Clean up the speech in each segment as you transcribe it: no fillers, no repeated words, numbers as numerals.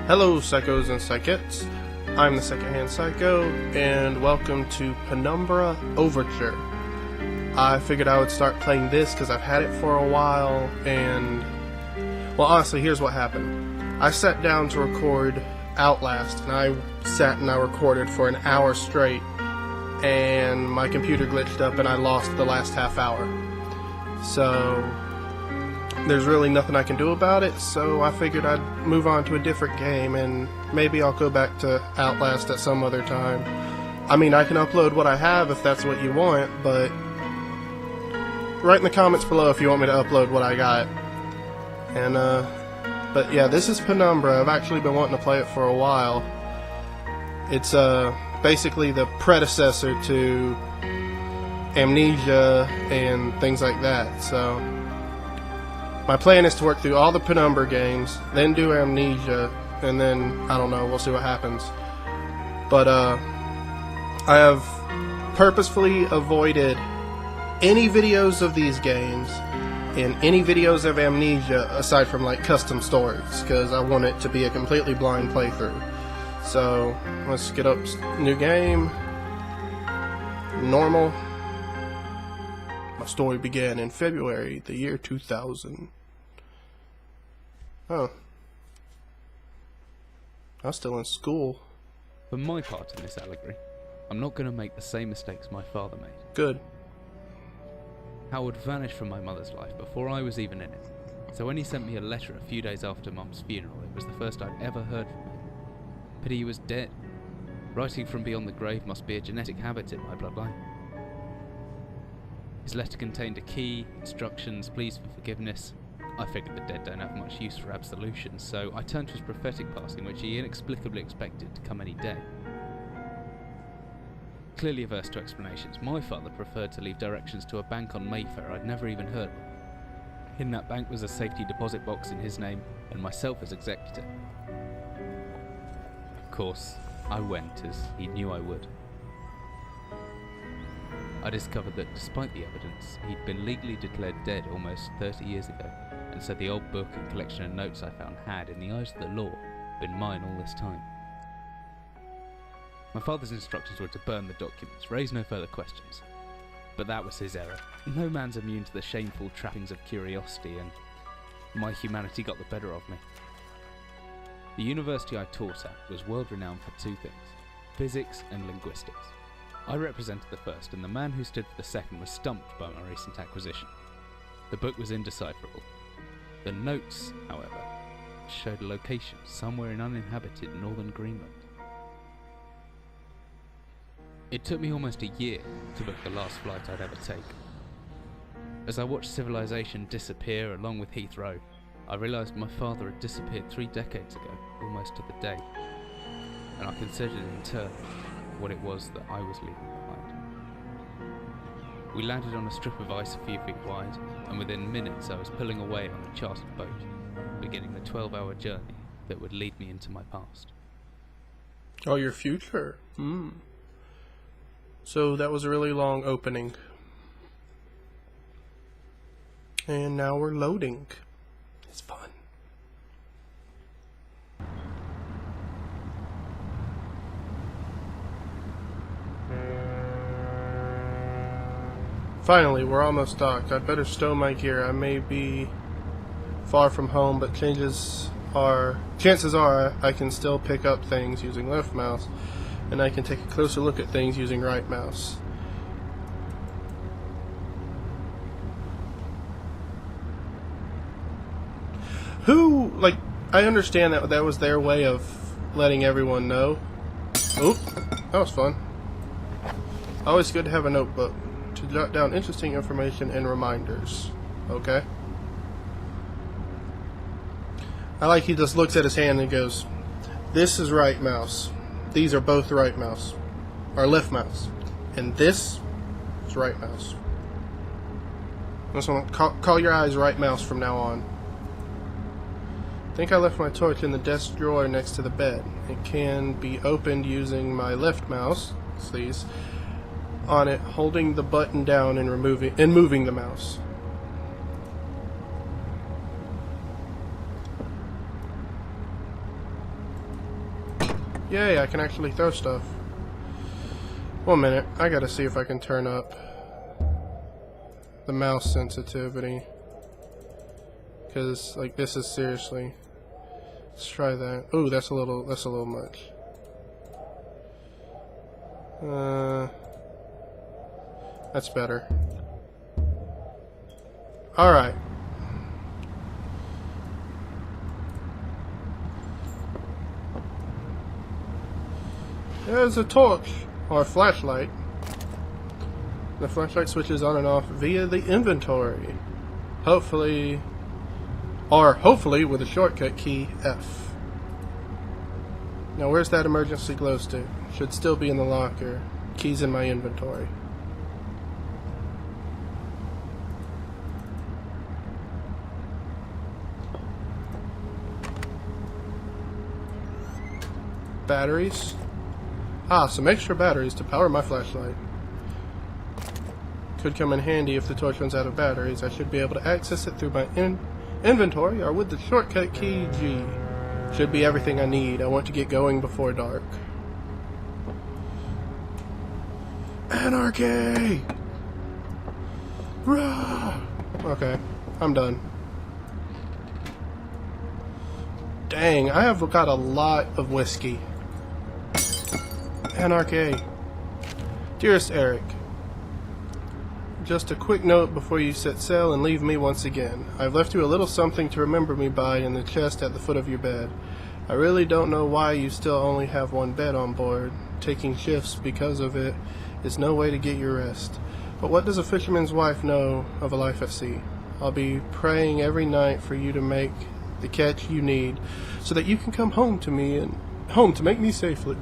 Hello, Psychos and Psychettes. I'm the Secondhand Psycho, and welcome to Penumbra Overture. I figured I would start playing this because I've had it for a while, and... well, honestly, here's what happened. I sat down to record Outlast, and I sat and I recorded for an hour straight, and my computer glitched up and I lost the last half hour. So... there's really nothing I can do about it, so I figured I'd move on to a different game, and maybe I'll go back to Outlast at some other time. I mean, I can upload what I have if that's what you want, but write in the comments below if you want me to upload what I got. And, but yeah, this is Penumbra. I've actually been wanting to play it for a while. It's, basically the predecessor to Amnesia and things like that, so... my plan is to work through all the Penumbra games, then do Amnesia, and then, I don't know, we'll see what happens. But, I have purposefully avoided any videos of these games and any videos of Amnesia aside from, like, custom stories, because I want it to be a completely blind playthrough. So, let's get up, new game, normal. My story began in February, the year 2000. Oh. I was still in school. For my part in this allegory, I'm not going to make the same mistakes my father made. Good. Howard vanished from my mother's life before I was even in it. So when he sent me a letter a few days after Mum's funeral, it was the first I'd ever heard from him. Pity he was dead. Writing from beyond the grave must be a genetic habit in my bloodline. His letter contained a key, instructions, pleas for forgiveness. I figured the dead don't have much use for absolution, so I turned to his prophetic passing, which he inexplicably expected to come any day. Clearly averse to explanations, my father preferred to leave directions to a bank on Mayfair I'd never even heard of. In that bank was a safety deposit box in his name, and myself as executor. Of course, I went, as he knew I would. I discovered that despite the evidence, he'd been legally declared dead almost 30 years ago, and so the old book and collection of notes I found had, in the eyes of the law, been mine all this time. My father's instructions were to burn the documents, raise no further questions. But that was his error. No man's immune to the shameful trappings of curiosity, and my humanity got the better of me. The university I taught at was world-renowned for two things: physics and linguistics. I represented the first, and the man who stood for the second was stumped by my recent acquisition. The book was indecipherable. The notes, however, showed a location somewhere in uninhabited northern Greenland. It took me almost a year to book the last flight I'd ever take. As I watched civilization disappear along with Heathrow, I realised my father had disappeared 3 decades ago, almost to the day, and I considered in turn what it was that I was leaving behind. We landed on a strip of ice a few feet wide, and within minutes I was pulling away on a chartered boat, beginning the 12-hour journey that would lead me into my past. Oh, your future. So that was a really long opening. And now we're loading. It's fun. Finally, we're almost docked. I'd better stow my gear. I may be far from home, but chances are I can still pick up things using left mouse, and I can take a closer look at things using right mouse. I understand that was their way of letting everyone know. Oop, that was fun. Always good to have a notebook to jot down interesting information and reminders. Okay. I like he just looks at his hand and goes, this is right mouse. These are both right mouse. Or left mouse. And this is right mouse. So call your eyes right mouse from now on. I think I left my torch in the desk drawer next to the bed. It can be opened using my left mouse, please, on it, holding the button down and moving the mouse. Yay, I can actually throw stuff. 1 minute, I gotta see if I can turn up the mouse sensitivity. Because, like, this is seriously... Let's try that. Ooh, that's a little much. That's better. Alright. There's a torch, or a flashlight. The flashlight switches on and off via the inventory. Hopefully with a shortcut key, F. Now where's that emergency glow stick? Should still be in the locker. Keys in my inventory. Batteries. Some extra batteries to power my flashlight. Could come in handy if the torch runs out of batteries. I should be able to access it through my inventory or with the shortcut key G. Should be everything I need. I want to get going before dark. Anarchy! Rah! Okay, I'm done. Dang, I have got a lot of whiskey. Anarchy. Dearest Eric, just a quick note before you set sail and leave me once again. I've left you a little something to remember me by in the chest at the foot of your bed. I really don't know why you still only have one bed on board. Taking shifts because of it is no way to get your rest. But what does a fisherman's wife know of a life at sea? I'll be praying every night for you to make the catch you need so that you can come home to me and home to make me safely.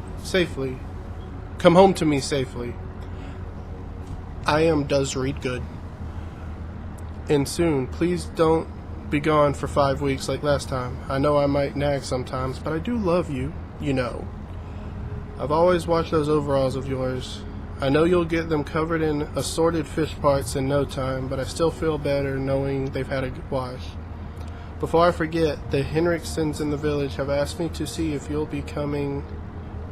Come home to me safely. I am does read good. And soon, please don't be gone for 5 weeks like last time. I know I might nag sometimes, but I do love you, you know. I've always watched those overalls of yours. I know you'll get them covered in assorted fish parts in no time, but I still feel better knowing they've had a good wash. Before I forget, the Henriksons in the village have asked me to see if you'll be coming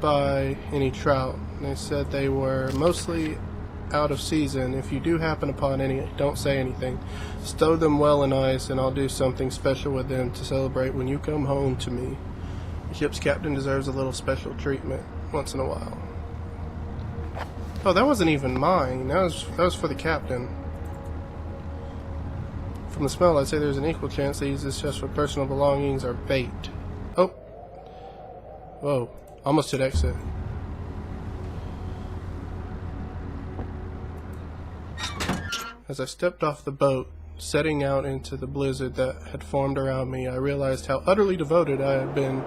by any trout. They said they were mostly out of season. If you do happen upon any, don't say anything. Stow them well in ice, and I'll do something special with them to celebrate when you come home to me. The ship's captain deserves a little special treatment once in a while. Oh, that wasn't even mine. That was for the captain. From the smell, I'd say there's an equal chance they use this chest for personal belongings or bait. Oh. Whoa. Almost hit exit. As I stepped off the boat, setting out into the blizzard that had formed around me, I realized how utterly devoted I had been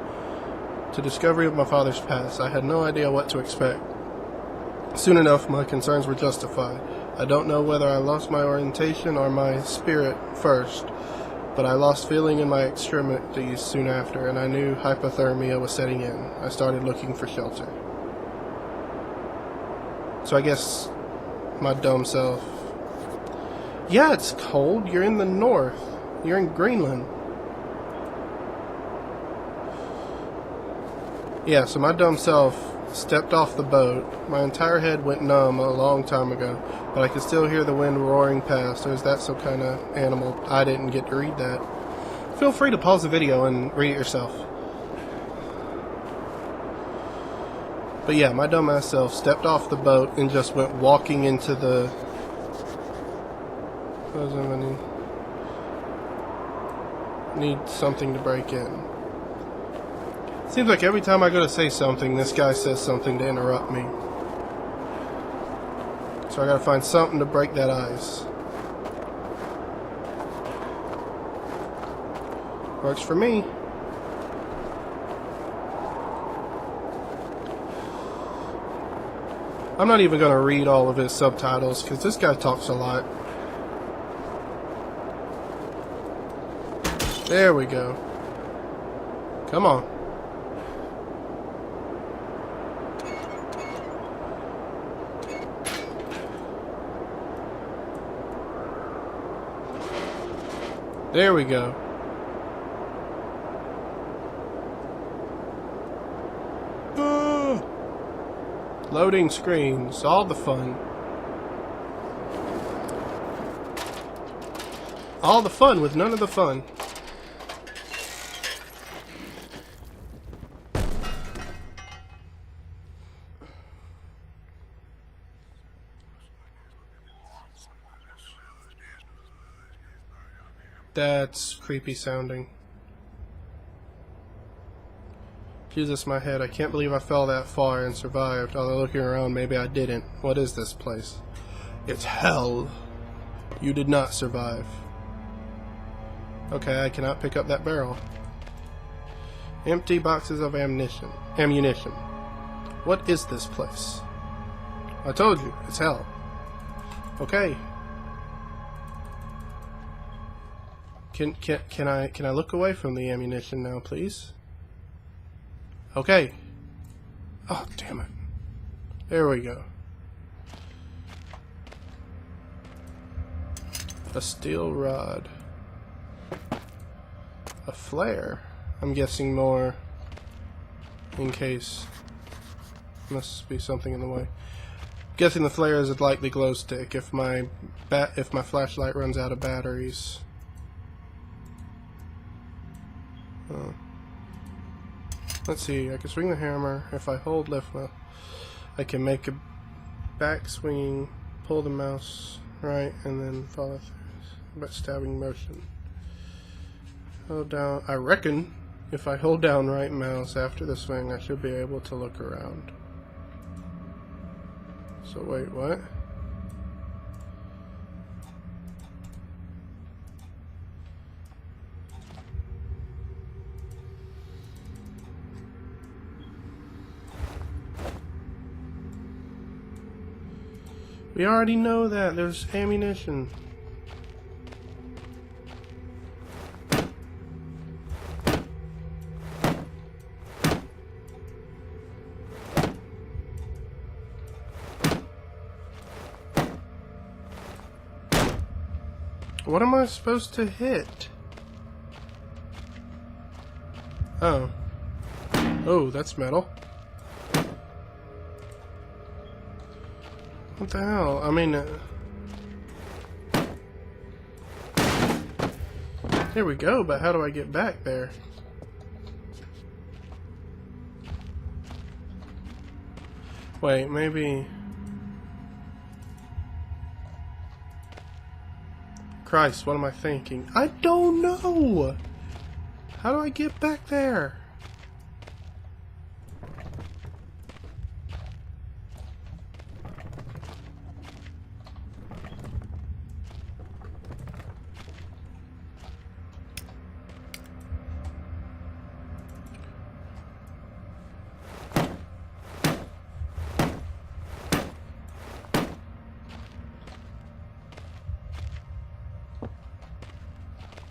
to discovery of my father's past. I had no idea what to expect. Soon enough, my concerns were justified. I don't know whether I lost my orientation or my spirit first, but I lost feeling in my extremities soon after, and I knew hypothermia was setting in. I started looking for shelter. So I guess my dumb self... Yeah, it's cold. You're in the north. You're in Greenland. Yeah, so my dumb self stepped off the boat. My entire head went numb a long time ago, but I could still hear the wind roaring past. Or is that some kind of animal? I didn't get to read that. Feel free to pause the video and read it yourself. But yeah, my dumbass self stepped off the boat and just went walking into the... Need something to break in. Seems like every time I go to say something, this guy says something to interrupt me. So I gotta find something to break that ice. Works for me. I'm not even gonna read all of his subtitles because this guy talks a lot. There we go. Come on. There we go. Loading screens, all the fun. All the fun with none of the fun. That's creepy sounding. Jesus, my head. I can't believe I fell that far and survived. Although looking around, maybe I didn't. What is this place? It's hell. You did not survive. Okay, I cannot pick up that barrel. Empty boxes of ammunition. What is this place? I told you, it's hell. Okay. Can I look away from the ammunition now, please? Okay. Oh, damn it. There we go. A steel rod. A flare. I'm guessing more in case. Must be something in the way. Guessing the flare is a likely glow stick if my flashlight runs out of batteries. Let's see, I can swing the hammer. If I hold left mouse, I can make a back swing, pull the mouse right, and then follow through. But stabbing motion. Hold down. I reckon if I hold down right mouse after the swing, I should be able to look around. So wait, what? We already know that. There's ammunition. What am I supposed to hit? Oh. Oh, that's metal. What the hell? I mean, here we go, but how do I get back there? Wait, maybe... Christ, what am I thinking? I don't know! How do I get back there?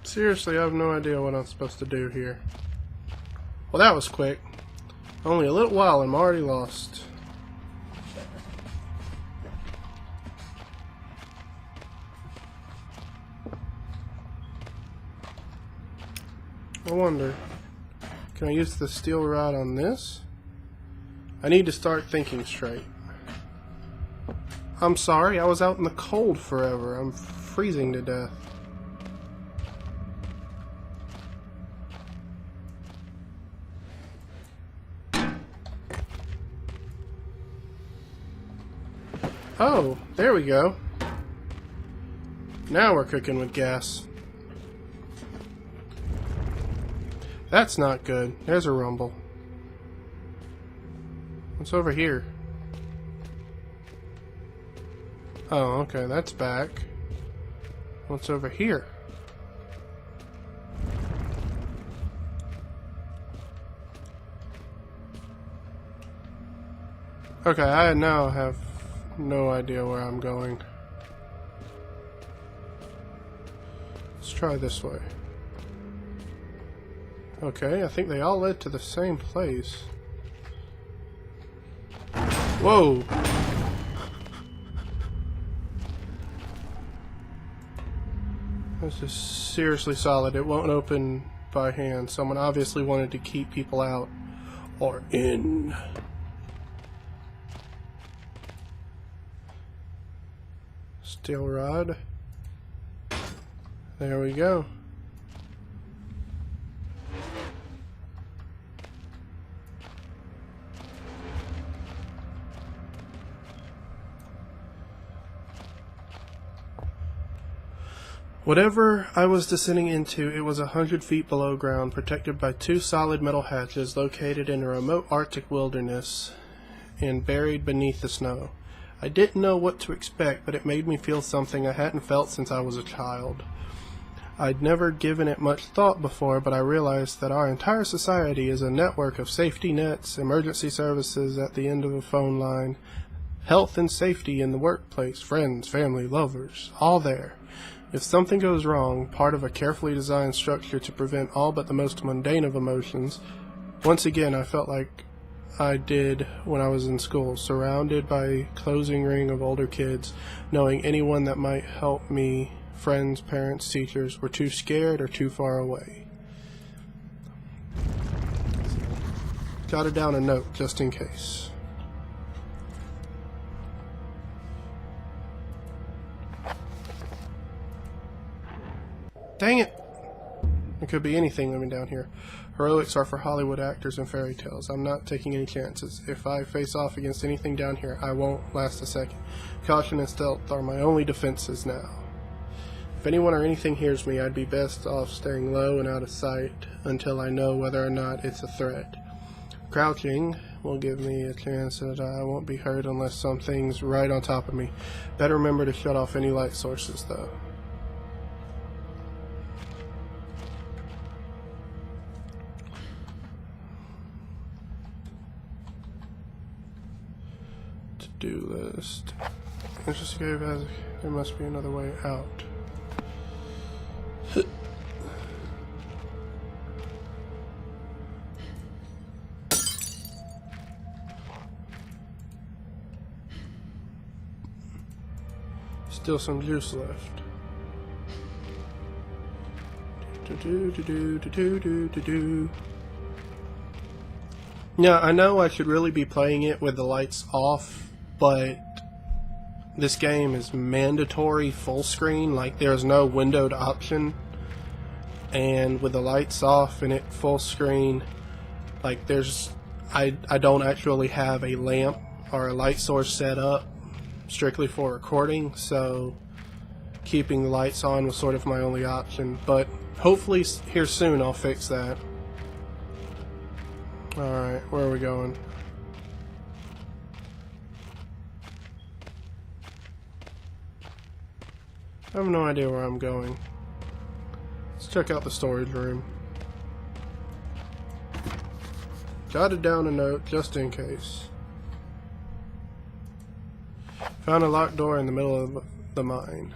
Seriously, I have no idea what I'm supposed to do here. Well, that was quick. Only a little while, I'm already lost. I wonder, can I use the steel rod on this? I need to start thinking straight. I'm sorry, I was out in the cold forever. I'm freezing to death. Oh, there we go. Now we're cooking with gas. That's not good. There's a rumble. What's over here? Oh, okay, that's back. What's over here? Okay, I now have no idea where I'm going. Let's try this way. Okay, I think they all led to the same place. Whoa! This is seriously solid. It won't open by hand. Someone obviously wanted to keep people out or in. Steel rod. There we go. Whatever I was descending into, it was 100 feet below ground, protected by 2 solid metal hatches located in a remote Arctic wilderness and buried beneath the snow. I didn't know what to expect, but it made me feel something I hadn't felt since I was a child. I'd never given it much thought before, but I realized that our entire society is a network of safety nets, emergency services at the end of a phone line, health and safety in the workplace, friends, family, lovers, all there. If something goes wrong, part of a carefully designed structure to prevent all but the most mundane of emotions, once again I felt like I did when I was in school, surrounded by a closing ring of older kids, knowing anyone that might help me, friends, parents, teachers, were too scared or too far away. Jotted down a note just in case. Dang it! It could be anything living down here. Heroics are for Hollywood actors and fairy tales. I'm not taking any chances. If I face off against anything down here, I won't last a second. Caution and stealth are my only defenses now. If anyone or anything hears me, I'd be best off staying low and out of sight until I know whether or not it's a threat. Crouching will give me a chance that I won't be hurt unless something's right on top of me. Better remember to shut off any light sources, though. To-do list. Investigate as there must be another way out. Still some juice left. Yeah, I know I should really be playing it with the lights off, but this game is mandatory full screen, like there's no windowed option, and with the lights off and it full screen, like I don't actually have a lamp or a light source set up strictly for recording, so keeping the lights on was sort of my only option, but hopefully here soon I'll fix that. Alright, where are we going? I have no idea where I'm going. Let's check out the storage room. Jotted down a note just in case. Found a locked door in the middle of the mine.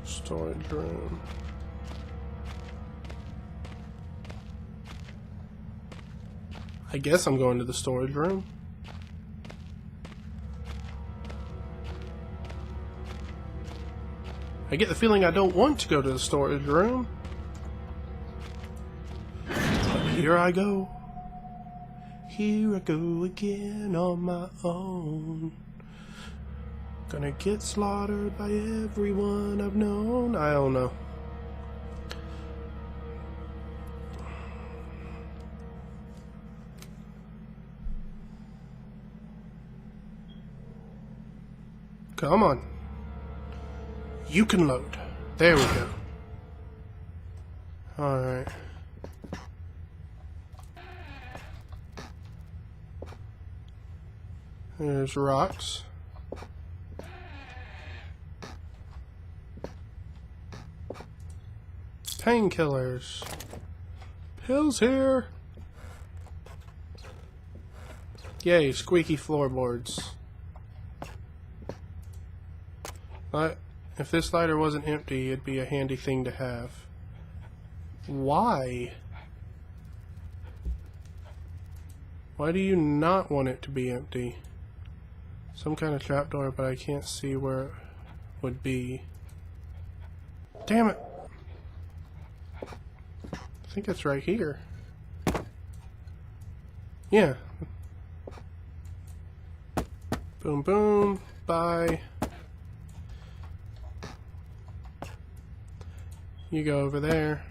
Storage room. I guess I'm going to the storage room. I get the feeling I don't want to go to the storage room. But here I go. Here I go again on my own. Gonna get slaughtered by everyone I've known. I don't know. Come on. You can load. There we go. Alright. There's rocks. Painkillers. Pills here. Yay, squeaky floorboards. But if this lighter wasn't empty, it'd be a handy thing to have. Why? Why do you not want it to be empty? Some kind of trapdoor, but I can't see where it would be. Damn it! I think it's right here. Yeah. Boom, boom. Bye. You go over there.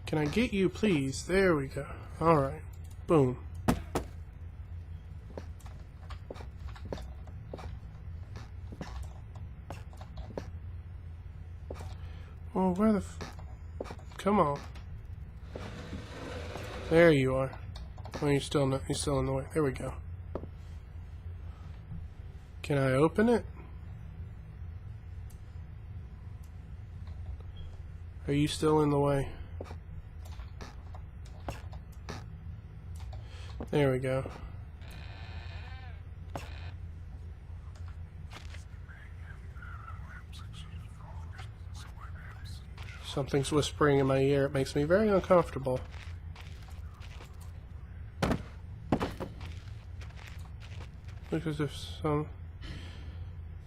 Can I get you, please? There we go. Alright. Boom. Well, where the come on. There you are. Well, you're still in the way. There we go. Can I open it? Are you still in the way? There we go. Something's whispering in my ear. It makes me very uncomfortable. Looks as if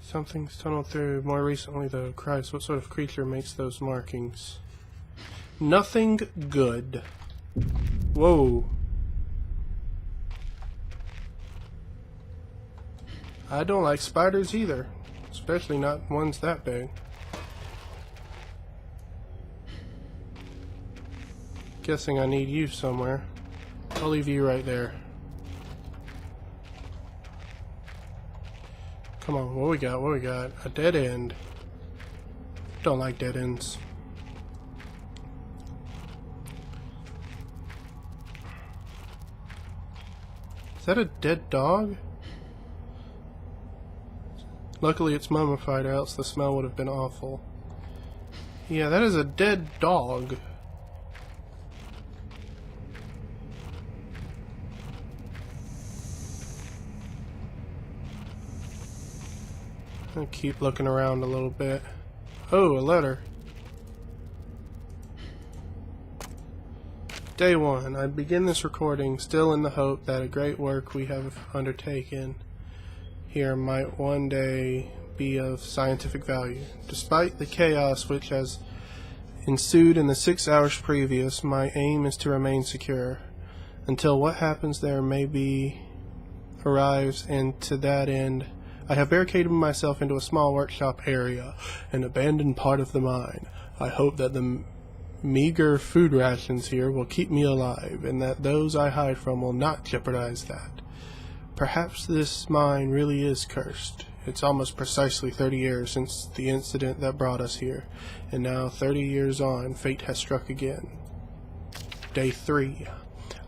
something's tunneled through. More recently, though. Christ, what sort of creature makes those markings? Nothing good. Whoa. I don't like spiders either. Especially not ones that big. Guessing I need you somewhere. I'll leave you right there. Come on, what we got? What we got? A dead end. Don't like dead ends. Is that a dead dog? Luckily it's mummified, or else the smell would have been awful. Yeah, that is a dead dog. I'll keep looking around a little bit. Oh, a letter. Day 1. I begin this recording still in the hope that a great work we have undertaken here might one day be of scientific value. Despite the chaos which has ensued in the 6 hours previous, my aim is to remain secure until what happens there may be arrives, and to that end I have barricaded myself into a small workshop area, an abandoned part of the mine. I hope that the meager food rations here will keep me alive, and that those I hide from will not jeopardize that. Perhaps this mine really is cursed. It's almost precisely 30 years since the incident that brought us here, and now 30 years on, fate has struck again. Day 3.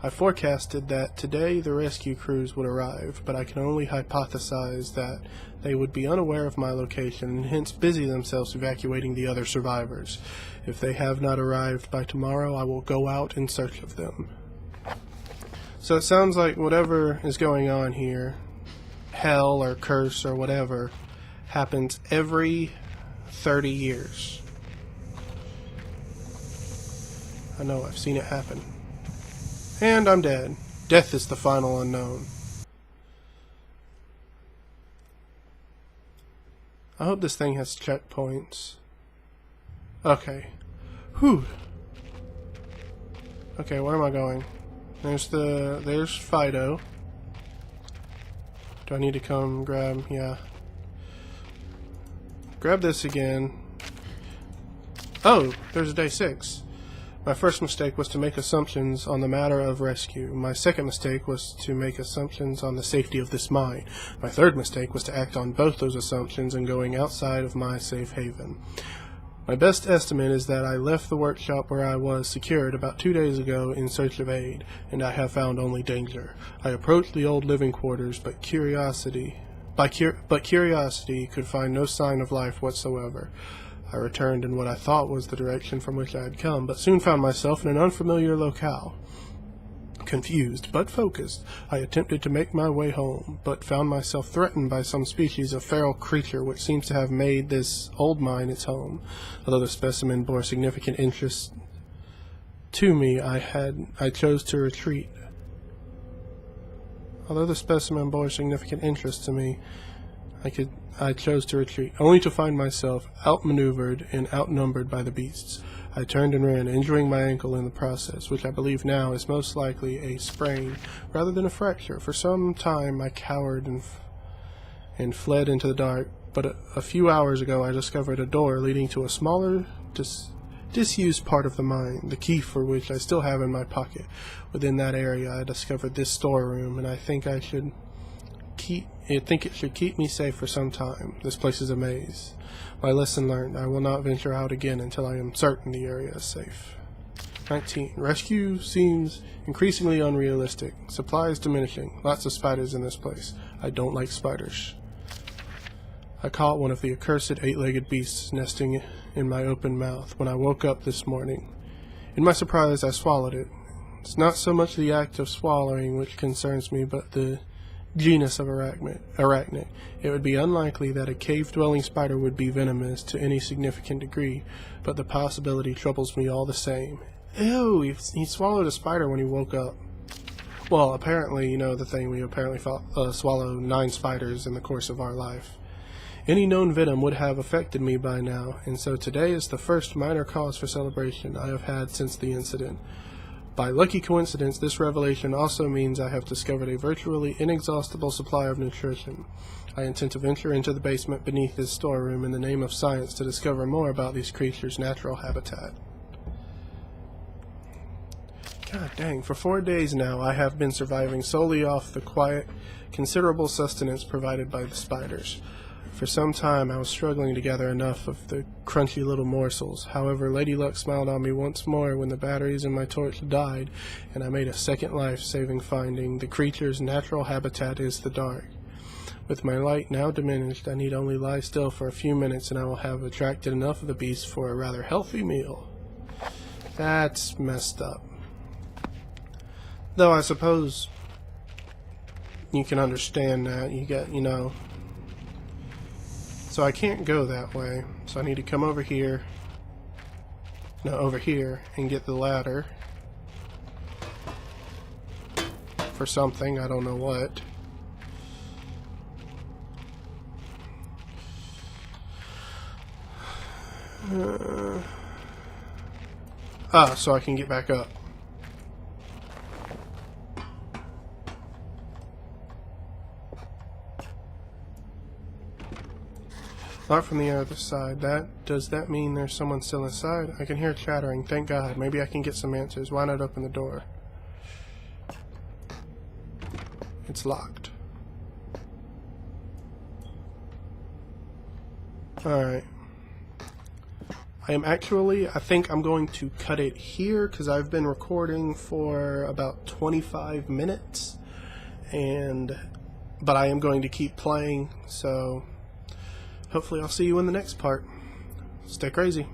I forecasted that today the rescue crews would arrive, but I can only hypothesize that they would be unaware of my location and hence busy themselves evacuating the other survivors. If they have not arrived by tomorrow, I will go out in search of them. So it sounds like whatever is going on here, hell or curse or whatever, happens every 30 years. I know, I've seen it happen. And I'm dead. Death is the final unknown. I hope this thing has checkpoints. Okay. Whew. Okay, where am I going? There's Fido. Do I need to come grab? Yeah. Grab this again. Oh, there's day 6. My first mistake was to make assumptions on the matter of rescue. My second mistake was to make assumptions on the safety of this mine. My third mistake was to act on both those assumptions and going outside of my safe haven. My best estimate is that I left the workshop where I was secured about 2 days ago in search of aid, and I have found only danger. I approached the old living quarters, but curiosity could find no sign of life whatsoever. I returned in what I thought was the direction from which I had come, but soon found myself in an unfamiliar locale. Confused, but focused, I attempted to make my way home, but found myself threatened by some species of feral creature which seems to have made this old mine its home. Although the specimen bore significant interest to me, I chose to retreat. Although the specimen bore significant interest to me, I chose to retreat, only to find myself outmaneuvered and outnumbered by the beasts. I turned and ran, injuring my ankle in the process, which I believe now is most likely a sprain rather than a fracture. For some time I cowered and fled into the dark, but a few hours ago I discovered a door leading to a smaller, disused part of the mine, the key for which I still have in my pocket. Within that area I discovered this storeroom, and I think it should keep me safe for some time. This place is a maze. My lesson learned. I will not venture out again until I am certain the area is safe. 19. Rescue seems increasingly unrealistic. Supplies diminishing. Lots of spiders in this place. I don't like spiders. I caught one of the accursed 8-legged beasts nesting in my open mouth when I woke up this morning. In my surprise, I swallowed it. It's not so much the act of swallowing which concerns me, but the genus of arachnid. It would be unlikely that a cave-dwelling spider would be venomous to any significant degree, but the possibility troubles me all the same. Ew, he swallowed a spider when he woke up. Well, apparently, you know the thing, we apparently swallow 9 spiders in the course of our life. Any known venom would have affected me by now, and so today is the first minor cause for celebration I have had since the incident. By lucky coincidence, this revelation also means I have discovered a virtually inexhaustible supply of nutrition. I intend to venture into the basement beneath this storeroom in the name of science to discover more about these creatures' natural habitat. God dang, for 4 days now I have been surviving solely off the quiet, considerable sustenance provided by the spiders. For some time I was struggling to gather enough of the crunchy little morsels. However, Lady Luck smiled on me once more when the batteries in my torch died, and I made a second life-saving finding. The creature's natural habitat is the dark. With my light now diminished, I need only lie still for a few minutes and I will have attracted enough of the beasts for a rather healthy meal. That's messed up. Though I suppose you can understand that. You get, you know... So I can't go that way, so I need to come over here, over here, and get the ladder for something, I don't know what. So I can get back up. Not from the other side. Does that mean there's someone still inside? I can hear chattering. Thank God. Maybe I can get some answers. Why not open the door? It's locked. Alright. I think I'm going to cut it here because I've been recording for about 25 minutes. But I am going to keep playing, so... Hopefully I'll see you in the next part. Stay crazy.